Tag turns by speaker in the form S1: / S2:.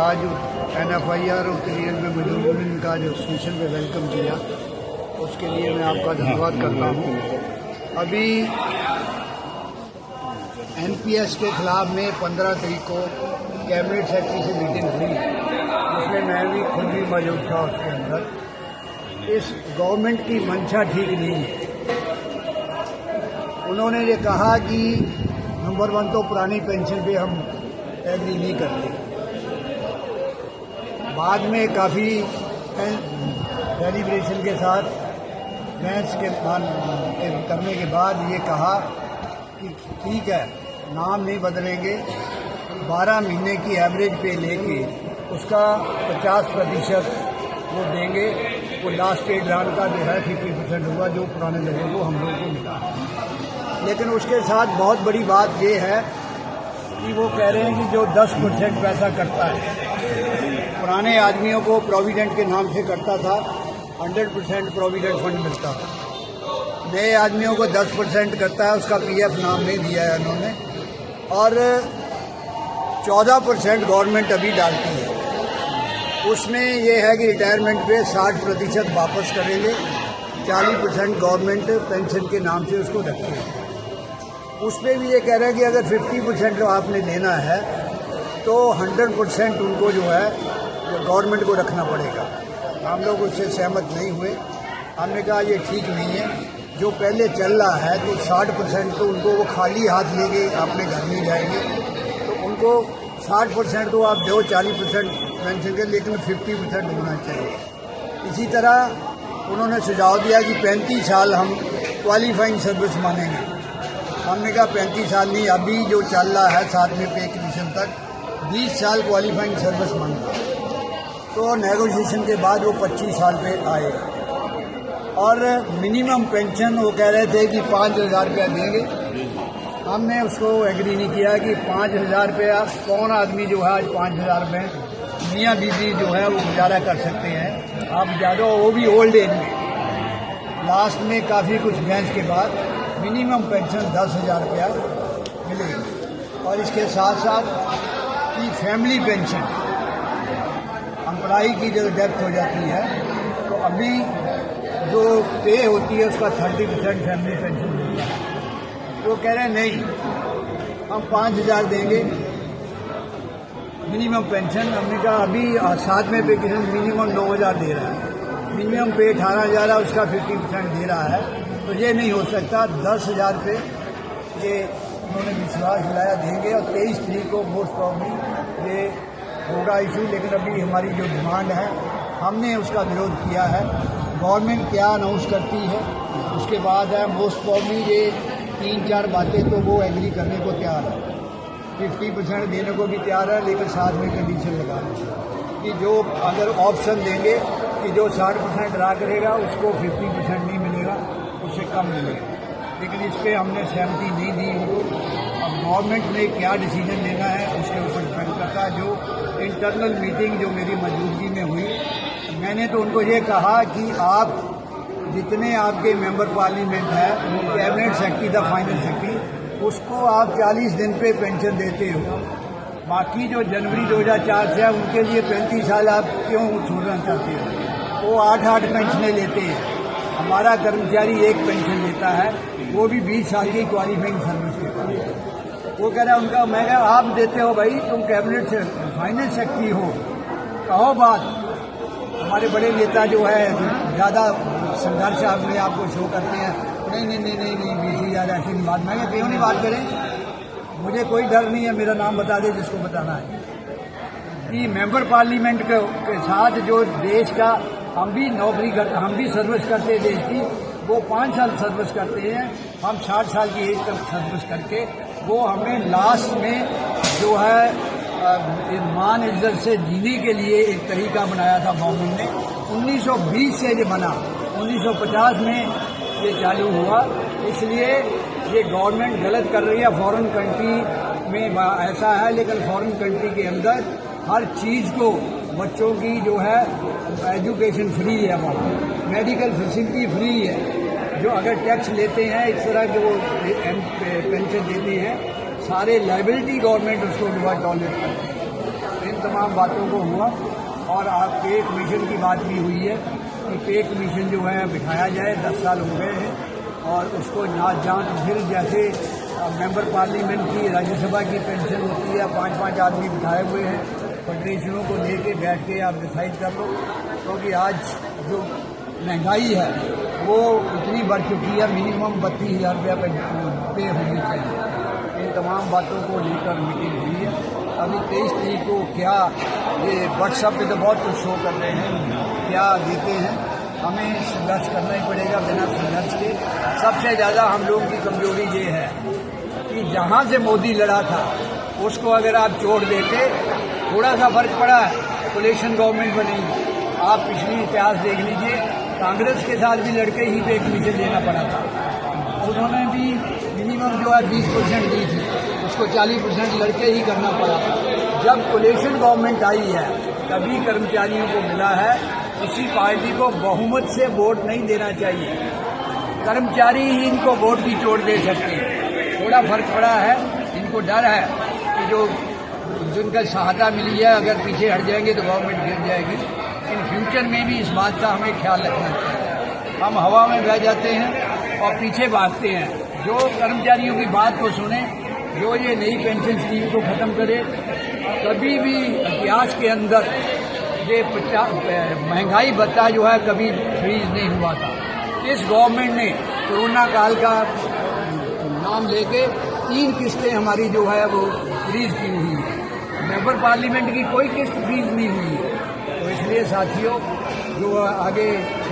S1: आज NFIR और clear में मुजरिमीन का जो स्टेशन पे वेलकम किया, उसके लिए मैं आपका धन्यवाद करता हूँ। अभी NPS के खिलाफ में 15 तारीख को कैबिनेट सेक्रेटरी से मीटिंग हुई, उसमें मैं भी खुद भी मौजूद था। उसके अंदर इस गवर्नमेंट की मंशा ठीक नहीं है। उन्होंने ये कहा कि नंबर 1 तो पुरानी पेंशन पे हम एग्री नहीं करते। बाद में काफ़ी डेलिब्रेशन के साथ बहस के करने के बाद ये कहा कि ठीक है, नाम नहीं बदलेंगे, 12 महीने की एवरेज पे लेके उसका 50% वो देंगे। वो लास्ट एड रान का जो है 50% होगा, जो पुराने लोगों को हम लोगों को मिला। लेकिन उसके साथ बहुत बड़ी बात ये है कि वो कह रहे हैं कि जो 10% पैसा कटता है, पुराने आदमियों को प्रोविडेंट के नाम से कटता था, 100% प्रोविडेंट फंड मिलता था। नए आदमियों को 10% कटता है, उसका PF नाम नहीं दिया है उन्होंने, और 14% गवर्नमेंट अभी डालती है। उसमें ये है कि रिटायरमेंट पे 60% वापस करेंगे, 40% गवर्नमेंट पेंशन के नाम से उसको रखती है। उसमें भी ये कह रहे हैं कि अगर 50% आपने देना है तो 100% उनको जो है गवर्नमेंट को रखना पड़ेगा। हम लोग उससे सहमत नहीं हुए। हमने कहा ये ठीक नहीं है। जो पहले चल रहा है तो 60% तो उनको वो खाली हाथ लेके अपने घर में जाएंगे, तो उनको 60% तो आप दो, 40% पेंशन के, लेकिन 50% होना चाहिए। इसी तरह उन्होंने सुझाव दिया कि 35 साल हम क्वालिफाइंग सर्विस मानेंगे। हमने कहा 35 साल नहीं, अभी जो चल रहा है 7वें पे कमीशन तक 20 साल क्वालिफाइंग सर्विस मांगा, तो नेगोशिएशन के बाद वो 25 साल पे आएगा। और मिनिमम पेंशन वो कह रहे थे कि 5,000 रुपया देंगे। हमने उसको एग्री नहीं किया कि 5,000 रुपया कौन आदमी जो है आज 5,000 रुपये मियाँ बीवी जो है वो गुजारा कर सकते हैं। आप ज़्यादा, वो भी ओल्ड एज में। लास्ट में काफ़ी कुछ बहस के बाद मिनिमम पेंशन 10,000 रुपया मिलेगी। और इसके साथ साथ कि फैमिली पेंशन, एम्प्लॉई की जो डेथ हो जाती है तो अभी जो पे होती है उसका 30% फैमिली पेंशन मिलता है। तो कह रहे हैं नहीं, हम 5,000 देंगे मिनिमम पेंशन। हमने कहा अभी 7वें पे मिनिमम 9,000 दे रहा है, मिनिमम पे 18,000 है, उसका 50% दे रहा है, तो ये नहीं हो सकता। 10,000 पे ये उन्होंने विश्वास दिलाया देंगे, और 23 तारीख को मोस्ट प्रॉब्ली ये होगा इशू। लेकिन अभी हमारी जो डिमांड है, हमने उसका विरोध किया है। गवर्नमेंट क्या अनाउंस करती है उसके बाद है। मोस्ट प्रॉब्ली ये 3-4 बातें तो वो एग्री करने को तैयार है, 50% देने को भी तैयार है, लेकिन साथ में कंडीशन लगा कि जो अगर ऑप्शन देंगे कि जो 60% ड्रा करेगा उसको 50% नहीं मिलेगा, उससे कम मिलेगा। लेकिन इस पर हमने सहमति नहीं दी उनको। अब गवर्नमेंट ने क्या डिसीजन लेना है उसके ऊपर डिपेंड करता है। जो इंटरनल मीटिंग जो मेरी मौजूदगी में हुई, मैंने तो उनको ये कहा कि आप जितने आपके मेंबर पार्लियामेंट है, कैबिनेट सेक्रेटरी था, फाइनेंस सेक्रेटरी, उसको आप 40 दिन पे पेंशन देते हो। बाकी जो जनवरी 2004 से है उनके लिए 35 साल आप क्यों छोड़ना चाहते हो? वो 8-8 पेंशनें लेते हैं। हमारा कर्मचारी एक पेंशन लेता है, वो भी 20 साल की क्वालिफाइंग सर्विस लेता है। वो कह रहा है उनका, मैं कहा आप देते हो भाई, तुम कैबिनेट से फाइनेंस सेक्रेटरी हो, कहो बात। हमारे बड़े नेता जो है ज़्यादा संघर्ष अपने आप को शो करते हैं, नहीं 20,000 ऐसी बात। मैं क्यों नहीं बात करें, मुझे कोई डर नहीं है, मेरा नाम बता दे जिसको बताना है। कि मेंबर पार्लियामेंट के साथ जो देश का हम भी नौकरी करते, हम भी सर्विस करते देश की, वो 5 साल सर्विस करते हैं, हम 60 साल की एज तक सर्विस करके वो हमें लास्ट में जो है मान इज्जत से जीने के लिए एक तरीका बनाया था गवर्नमेंट ने। 1920 से ये बना, 1950 में ये चालू हुआ। इसलिए ये गवर्नमेंट गलत कर रही है। फॉरेन कंट्री में ऐसा है, लेकिन फॉरेन कंट्री के अंदर हर चीज़ को, बच्चों की जो है एजुकेशन फ्री है, वहाँ मेडिकल फैसिलिटी फ्री है। जो अगर टैक्स लेते हैं इस तरह के वो पेंशन देते हैं, सारे लाइबिलिटी गवर्नमेंट उसको टॉलरेट करती है। तमाम बातों को हुआ और पे कमीशन की बात भी हुई है कि पे कमीशन जो है बिठाया जाए। 10 साल हो गए हैं और उसको जांच फिर जैसे मेंबर पार्लियामेंट की राज्यसभा की पेंशन होती है, 5-5 आदमी बिठाए हुए हैं, फेडरेशनों को लेके बैठ के आप डिसाइड कर लो, क्योंकि आज जो महंगाई है वो इतनी बढ़ चुकी है, मिनिमम 32,000 रुपया पे होनी चाहिए। इन तमाम बातों को लेकर मीटिंग हुई है। अभी 23 तारीख को क्या ये व्हाट्सएप पे तो बहुत कुछ शो कर रहे हैं, क्या देते हैं, हमें संघर्ष करना ही पड़ेगा। बिना संघर्ष के सबसे ज़्यादा हम लोगों की कमजोरी ये है कि जहाँ से मोदी लड़ा था उसको अगर आप छोड़ देते, थोड़ा सा फर्क पड़ा है, कोलिशन गवर्नमेंट बनेगी। आप पिछली इतिहास देख लीजिए, कांग्रेस के साथ भी लड़के ही पे कमीशन देना पड़ा था, उन्होंने भी मिनिमम जो है 20% दी थी, उसको 40% लड़के ही करना पड़ा था। जब कोलिशन गवर्नमेंट आई है तभी कर्मचारियों को मिला है। किसी पार्टी को बहुमत से वोट नहीं देना चाहिए, कर्मचारी ही इनको वोट भी तोड़ दे सकते हैं। थोड़ा फर्क पड़ा है, इनको डर है कि जो जिनका सहायता मिली है अगर पीछे हट जाएंगे तो गवर्नमेंट गिर जाएगी। इन फ्यूचर में भी इस बात का हमें ख्याल रखना चाहिए। हम हवा में बह जाते हैं और पीछे भागते हैं। जो कर्मचारियों की बात को सुने, जो ये नई पेंशन स्कीम को ख़त्म करे। कभी भी इतिहास के अंदर ये महंगाई भत्ता जो है कभी फ्रीज नहीं हुआ था। इस गवर्नमेंट ने कोरोना काल का नाम लेके 3 किस्तें हमारी जो है वो फ्रीज की हुई है। मेंबर पार्लियामेंट की कोई किस्त फ्रीज नहीं हुई है। तो इसलिए साथियों जो आगे